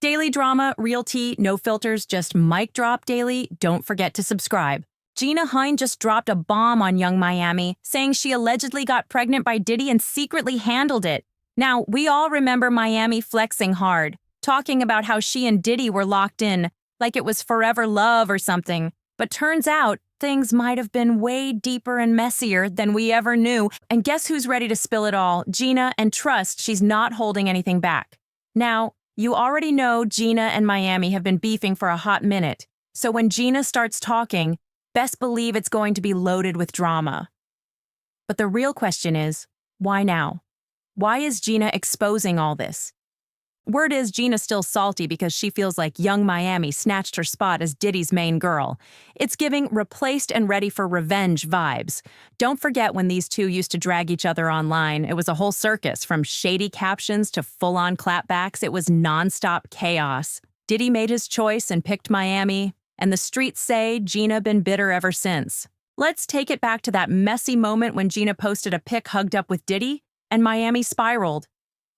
Daily drama, real tea, no filters, just mic drop daily. Don't forget to subscribe. Gina Huynh just dropped a bomb on Young Miami, saying she allegedly got pregnant by Diddy and secretly handled it. Now, we all remember Miami flexing hard, talking about how she and Diddy were locked in, like it was forever love or something. But turns out, things might have been way deeper and messier than we ever knew. And guess who's ready to spill it all? Gina, and trust she's not holding anything back. Now, you already know Gina and Miami have been beefing for a hot minute. So when Gina starts talking, best believe it's going to be loaded with drama. But the real question is, why now? Why is Gina exposing all this? Word is Gina's still salty because she feels like Young Miami snatched her spot as Diddy's main girl. It's giving replaced and ready for revenge vibes. Don't forget when these two used to drag each other online. It was a whole circus, from shady captions to full-on clapbacks. It was nonstop chaos. Diddy made his choice and picked Miami, and the streets say Gina been bitter ever since. Let's take it back to that messy moment when Gina posted a pic hugged up with Diddy, and Miami spiraled.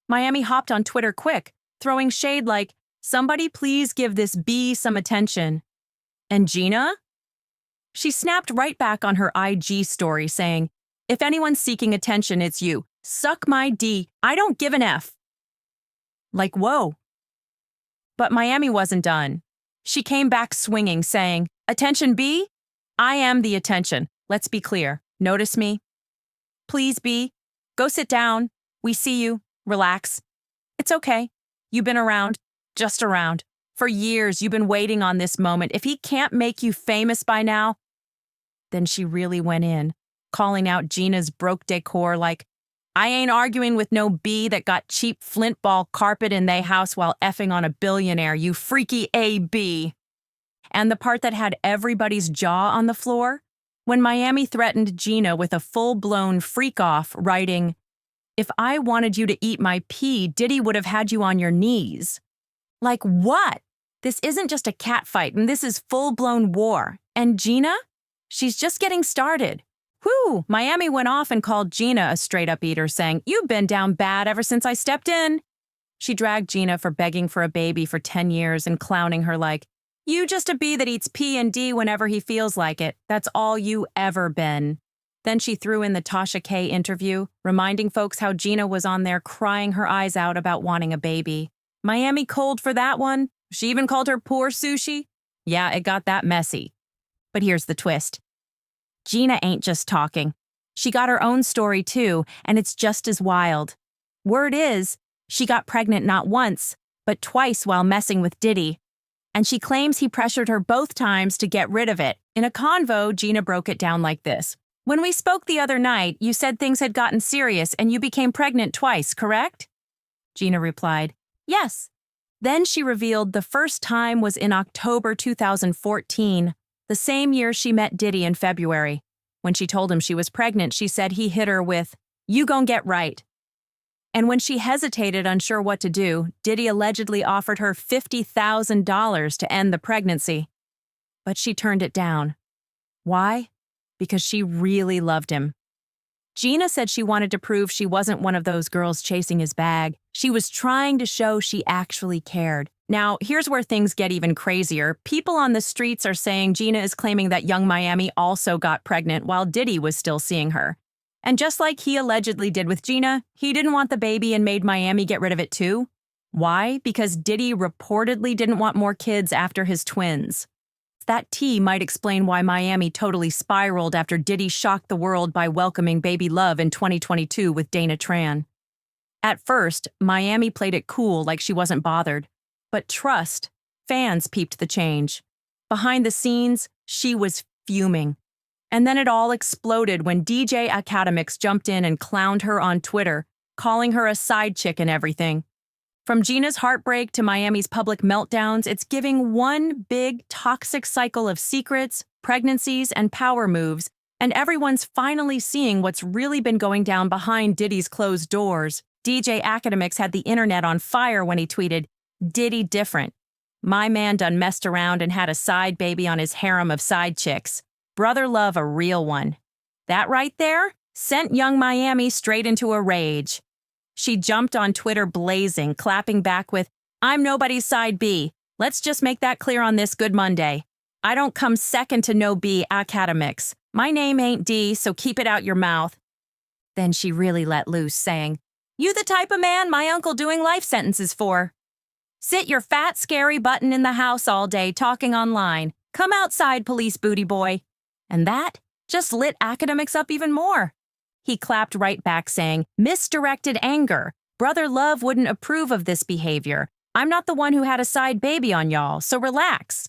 Miami hopped on Twitter quick, throwing shade like, "Somebody please give this bee some attention." And Gina? She snapped right back on her IG story saying, "If anyone's seeking attention, it's you. Suck my D. I don't give an F." Like, whoa. But Miami wasn't done. She came back swinging, saying, "Attention B? I am the attention. Let's be clear. Notice me? Please B. Go sit down. We see you. Relax. It's okay. You've been around, just around. For years, you've been waiting on this moment. If he can't make you famous by now..." Then she really went in, calling out Gina's broke decor like, "I ain't arguing with no B that got cheap flint ball carpet in they house while effing on a billionaire, you freaky AB." And the part that had everybody's jaw on the floor? When Miami threatened Gina with a full-blown freak-off, writing, "If I wanted you to eat my pee, Diddy would have had you on your knees." Like, what? This isn't just a catfight, and this is full-blown war. And Gina? She's just getting started. Whew, Miami went off and called Gina a straight-up eater, saying, "You've been down bad ever since I stepped in." She dragged Gina for begging for a baby for 10 years and clowning her like, "You just a bee that eats P and D whenever he feels like it. That's all you ever been." Then she threw in the Tasha K interview, reminding folks how Gina was on there crying her eyes out about wanting a baby. Miami cold for that one. She even called her poor sushi. Yeah, it got that messy. But here's the twist. Gina ain't just talking. She got her own story too, and it's just as wild. Word is, she got pregnant not once, but twice while messing with Diddy. And she claims he pressured her both times to get rid of it. In a convo, Gina broke it down like this. "When we spoke the other night, you said things had gotten serious and you became pregnant twice, correct?" Gina replied, "Yes." Then she revealed the first time was in October 2014, the same year she met Diddy in February. When she told him she was pregnant, she said he hit her with, "You gon' get right." And when she hesitated, unsure what to do, Diddy allegedly offered her $50,000 to end the pregnancy. But she turned it down. Why? Because she really loved him. Gina said she wanted to prove she wasn't one of those girls chasing his bag. She was trying to show she actually cared. Now, here's where things get even crazier. People on the streets are saying Gina is claiming that Young Miami also got pregnant while Diddy was still seeing her. And just like he allegedly did with Gina, he didn't want the baby and made Miami get rid of it too. Why? Because Diddy reportedly didn't want more kids after his twins. That tea might explain why Miami totally spiraled after Diddy shocked the world by welcoming baby love in 2022 with Dana Tran. At first, Miami played it cool like she wasn't bothered. But trust, fans peeped the change. Behind the scenes, she was fuming. And then it all exploded when DJ Academics jumped in and clowned her on Twitter, calling her a side chick and everything. From Gina's heartbreak to Miami's public meltdowns, it's giving one big toxic cycle of secrets, pregnancies, and power moves, and everyone's finally seeing what's really been going down behind Diddy's closed doors. DJ Academics had the internet on fire when he tweeted, "Diddy different. My man done messed around and had a side baby on his harem of side chicks. Brother love a real one." That right there sent Young Miami straight into a rage. She jumped on Twitter blazing, clapping back with, I'm nobody's side B. Let's just make that clear on this Good Monday. I don't come second to no B academics. My name ain't D, so keep it out your mouth. Then she really let loose, saying, You the type of man my uncle doing life sentences for. Sit your fat, scary button in the house all day talking online. Come outside, police booty boy. And that just lit academics up even more. He clapped right back, saying, Misdirected anger. Brother Love wouldn't approve of this behavior. I'm not the one who had a side baby on y'all, so relax.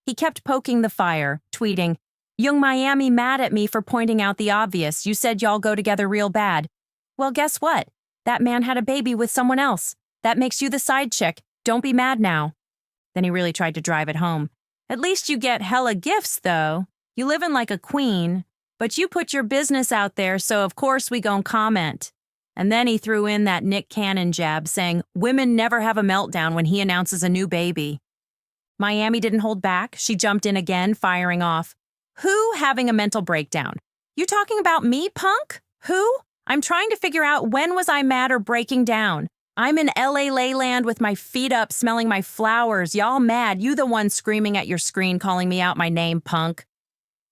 He kept poking the fire, tweeting, Young Miami mad at me for pointing out the obvious. You said y'all go together real bad. Well, guess what? That man had a baby with someone else. That makes you the side chick. Don't be mad now. Then he really tried to drive it home. At least you get hella gifts, though. You livin' like a queen. But you put your business out there, so of course we gon' comment. And then he threw in that Nick Cannon jab, saying, Women never have a meltdown when he announces a new baby. Miami didn't hold back. She jumped in again, firing off. Who having a mental breakdown? You talking about me, punk? Who? I'm trying to figure out when was I mad or breaking down. I'm in LA Layland with my feet up, smelling my flowers. Y'all mad. You the one screaming at your screen, calling me out my name, punk.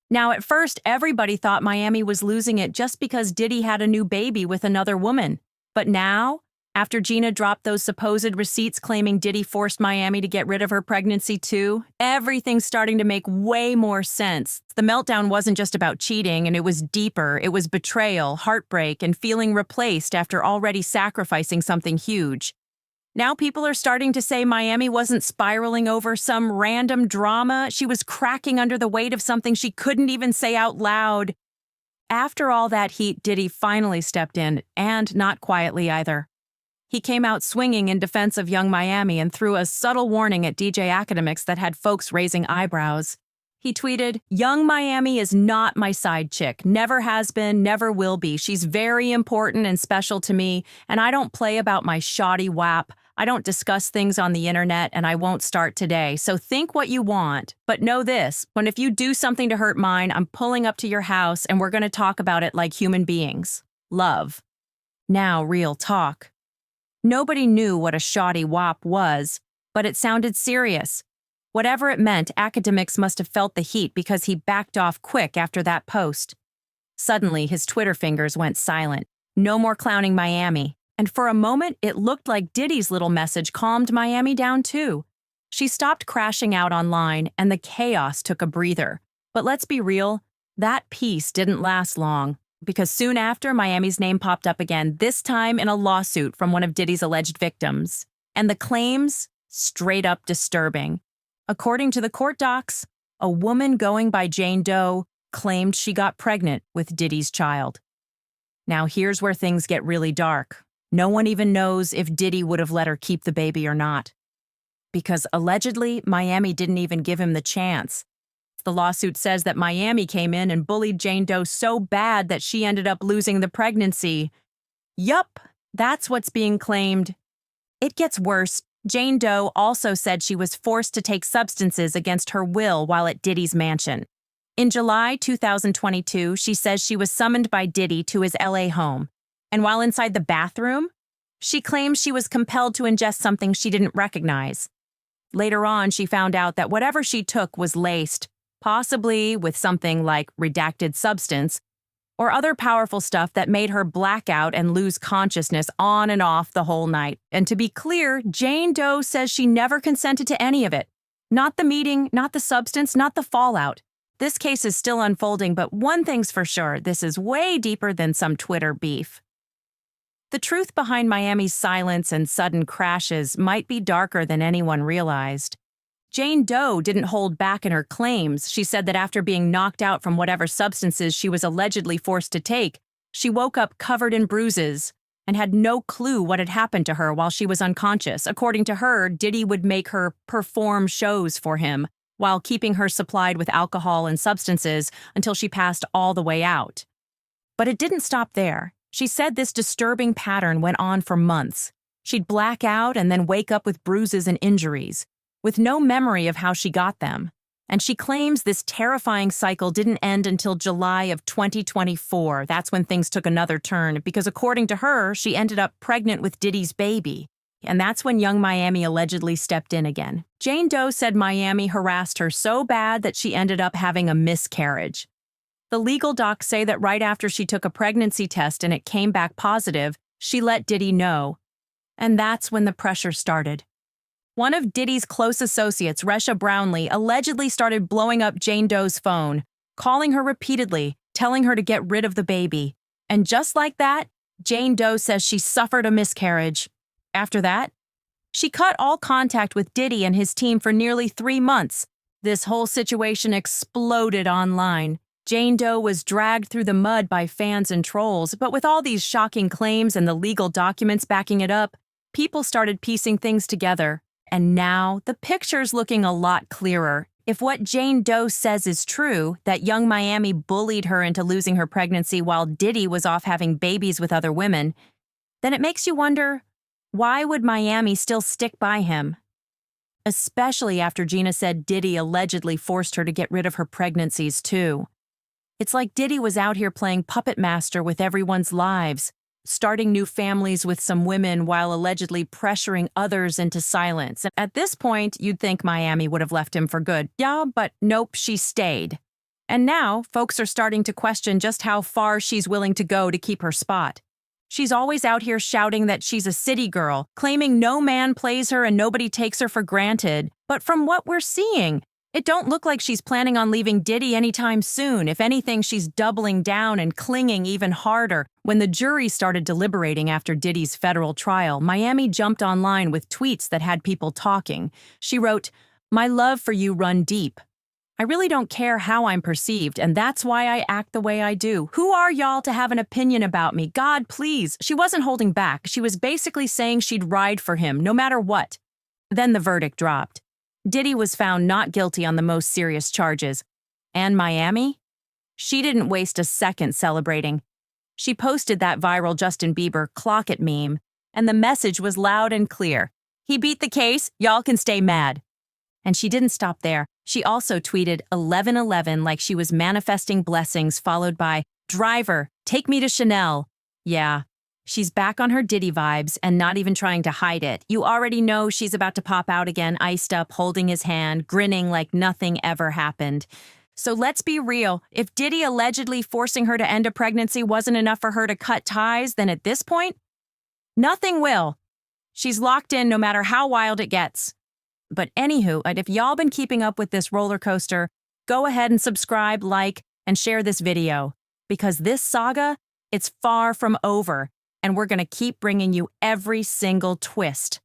Now, at first, everybody thought Miami was losing it just because Diddy had a new baby with another woman. But now, after Gina dropped those supposed receipts claiming Diddy forced Miami to get rid of her pregnancy too, everything's starting to make way more sense. The meltdown wasn't just about cheating, and it was deeper. It was betrayal, heartbreak, and feeling replaced after already sacrificing something huge. Now people are starting to say Miami wasn't spiraling over some random drama. She was cracking under the weight of something she couldn't even say out loud. After all that heat, Diddy finally stepped in, and not quietly either. He came out swinging in defense of young Miami and threw a subtle warning at DJ academics that had folks raising eyebrows. He tweeted, Young Miami is not my side chick. Never has been, never will be. She's very important and special to me, and I don't play about my shoddy WAP. I don't discuss things on the internet, and I won't start today. So think what you want. But know this, when if you do something to hurt mine, I'm pulling up to your house, and we're going to talk about it like human beings. Love. Now, real talk. Nobody knew what a shoddy WAP was, but it sounded serious. Whatever it meant, academics must have felt the heat because he backed off quick after that post. Suddenly, his Twitter fingers went silent. No more clowning Miami. And for a moment, it looked like Diddy's little message calmed Miami down too. She stopped crashing out online, and the chaos took a breather. But let's be real, that peace didn't last long, because soon after, Miami's name popped up again, this time in a lawsuit from one of Diddy's alleged victims. And the claims, straight up disturbing. According to the court docs, a woman going by Jane Doe claimed she got pregnant with Diddy's child. Now here's where things get really dark. No one even knows if Diddy would have let her keep the baby or not. Because allegedly, Miami didn't even give him the chance. The lawsuit says that Miami came in and bullied Jane Doe so bad that she ended up losing the pregnancy. Yup, that's what's being claimed. It gets worse. Jane Doe also said she was forced to take substances against her will while at Diddy's mansion. In July 2022, she says she was summoned by Diddy to his LA home. And while inside the bathroom, she claims she was compelled to ingest something she didn't recognize. Later on, she found out that whatever she took was laced, possibly with something like redacted substance, or other powerful stuff that made her black out and lose consciousness on and off the whole night. And to be clear, Jane Doe says she never consented to any of it. Not the meeting, not the substance, not the fallout. This case is still unfolding, but one thing's for sure, this is way deeper than some Twitter beef. The truth behind Miami's silence and sudden crashes might be darker than anyone realized. Jane Doe didn't hold back in her claims. She said that after being knocked out from whatever substances she was allegedly forced to take, she woke up covered in bruises and had no clue what had happened to her while she was unconscious. According to her, Diddy would make her perform shows for him while keeping her supplied with alcohol and substances until she passed all the way out. But it didn't stop there. She said this disturbing pattern went on for months. She'd black out and then wake up with bruises and injuries, with no memory of how she got them. And she claims this terrifying cycle didn't end until July of 2024. That's when things took another turn, because according to her, she ended up pregnant with Diddy's baby. And that's when young Miami allegedly stepped in again. Jane Doe said Miami harassed her so bad that she ended up having a miscarriage. The legal docs say that right after she took a pregnancy test and it came back positive, she let Diddy know. And that's when the pressure started. One of Diddy's close associates, Resha Brownlee, allegedly started blowing up Jane Doe's phone, calling her repeatedly, telling her to get rid of the baby. And just like that, Jane Doe says she suffered a miscarriage. After that, she cut all contact with Diddy and his team for nearly 3 months. This whole situation exploded online. Jane Doe was dragged through the mud by fans and trolls, but with all these shocking claims and the legal documents backing it up, people started piecing things together. And now, the picture's looking a lot clearer. If what Jane Doe says is true, that young Miami bullied her into losing her pregnancy while Diddy was off having babies with other women, then it makes you wonder, why would Miami still stick by him? Especially after Gina said Diddy allegedly forced her to get rid of her pregnancies, too. It's like Diddy was out here playing puppet master with everyone's lives, starting new families with some women while allegedly pressuring others into silence. At this point, you'd think Miami would have left him for good. Yeah, but nope, she stayed. And now, folks are starting to question just how far she's willing to go to keep her spot. She's always out here shouting that she's a city girl, claiming no man plays her and nobody takes her for granted. But from what we're seeing, it don't look like she's planning on leaving Diddy anytime soon. If anything, she's doubling down and clinging even harder. When the jury started deliberating after Diddy's federal trial, Miami jumped online with tweets that had people talking. She wrote, "My love for you run deep. I really don't care how I'm perceived, and that's why I act the way I do. Who are y'all to have an opinion about me? God, please." She wasn't holding back. She was basically saying she'd ride for him, no matter what. Then the verdict dropped. Diddy was found not guilty on the most serious charges. And Miami? She didn't waste a second celebrating. She posted that viral Justin Bieber "clock it" meme, and the message was loud and clear. He beat the case, y'all can stay mad. And she didn't stop there. She also tweeted 1111 like she was manifesting blessings, followed by, "Driver, take me to Chanel." Yeah. She's back on her Diddy vibes and not even trying to hide it. You already know she's about to pop out again, iced up, holding his hand, grinning like nothing ever happened. So let's be real. If Diddy allegedly forcing her to end a pregnancy wasn't enough for her to cut ties, then at this point, nothing will. She's locked in no matter how wild it gets. But anywho, if y'all been keeping up with this roller coaster, go ahead and subscribe, like, and share this video. Because this saga, it's far from over. And we're going to keep bringing you every single twist.